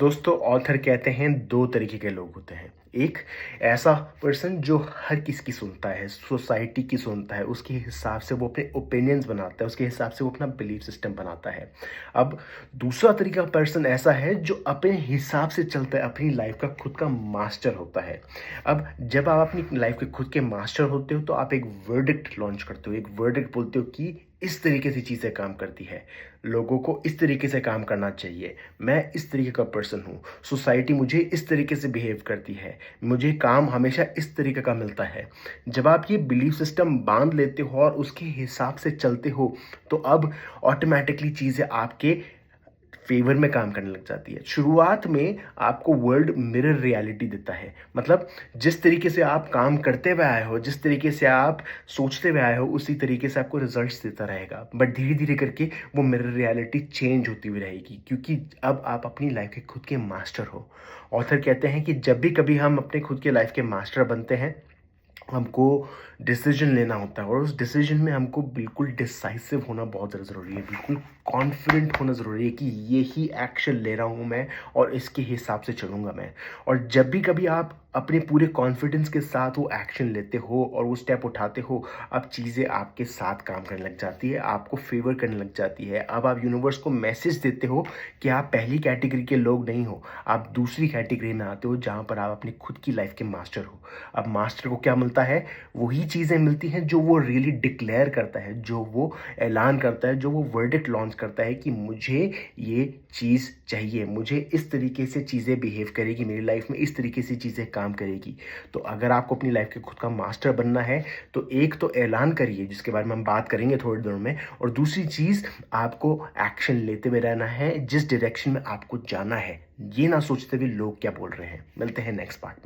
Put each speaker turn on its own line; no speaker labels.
दोस्तों ऑथर कहते हैं दो तरीके के लोग होते हैं। एक ऐसा पर्सन जो हर किसी की सुनता है, सोसाइटी की सुनता है, उसके हिसाब से वो अपने ओपिनियंस बनाता है, उसके हिसाब से वो अपना बिलीफ सिस्टम बनाता है। अब दूसरा तरीका पर्सन ऐसा है जो अपने हिसाब से चलता है, अपनी लाइफ का खुद का मास्टर होता है। अब जब आप अपनी लाइफ के खुद के मास्टर होते हो तो आप एक वर्डिक्ट लॉन्च करते हो, एक वर्डिक्ट बोलते हो कि इस तरीके से चीज़ें काम करती है, लोगों को इस तरीके से काम करना चाहिए, मैं इस तरीके का पर्सन हूँ, सोसाइटी मुझे इस तरीके से बिहेव करती है, मुझे काम हमेशा इस तरीके का मिलता है। जब आप ये बिलीफ सिस्टम बांध लेते हो और उसके हिसाब से चलते हो तो अब ऑटोमेटिकली चीज़ें आपके फेवर में काम करने लग जाती है। शुरुआत में आपको वर्ल्ड मिरर रियलिटी देता है, मतलब जिस तरीके से आप काम करते हुए आए हो, जिस तरीके से आप सोचते हुए आए हो, उसी तरीके से आपको रिजल्ट्स देता रहेगा। बट धीरे धीरे करके वो मिरर रियलिटी चेंज होती हुई रहेगी, क्योंकि अब आप अपनी लाइफ के खुद के मास्टर हो। ऑथर कहते हैं कि जब भी कभी हम अपने खुद के लाइफ के मास्टर बनते हैं, हमको डिसीजन लेना होता है और उस डिसीजन में हमको बिल्कुल डिसाइसिव होना बहुत ज़्यादा ज़रूरी है, बिल्कुल कॉन्फिडेंट होना ज़रूरी है कि ये ही एक्शन ले रहा हूँ मैं और इसके हिसाब से चलूँगा मैं। और जब भी कभी आप अपने पूरे कॉन्फिडेंस के साथ वो एक्शन लेते हो और वो स्टेप उठाते हो, अब चीज़ें आपके साथ काम करने लग जाती है, आपको फेवर करने लग जाती है। अब आप यूनिवर्स को मैसेज देते हो कि आप पहली कैटेगरी के लोग नहीं हो, आप दूसरी कैटेगरी में आते हो जहाँ पर आप अपनी खुद की लाइफ के मास्टर हो। अब मास्टर को क्या मिलता है? वही चीज़ें मिलती हैं जो वो रियली डिक्लेयर करता है, जो वो ऐलान करता है, जो वो वर्डिक्ट लॉन्च करता है कि मुझे ये चीज़ चाहिए, मुझे इस तरीके से चीज़ें बिहेव करेगी मेरी लाइफ में, इस तरीके से चीज़ें काम करेगी। तो अगर आपको अपनी लाइफ के खुद का मास्टर बनना है तो एक तो ऐलान करिए, जिसके बारे में हम बात करेंगे थोड़ी देर में, और दूसरी चीज़ आपको एक्शन लेते हुए रहना है जिस डायरेक्शन में आपको जाना है, ये ना सोचते हुए लोग क्या बोल रहे हैं। मिलते हैं नेक्स्ट पार्ट में।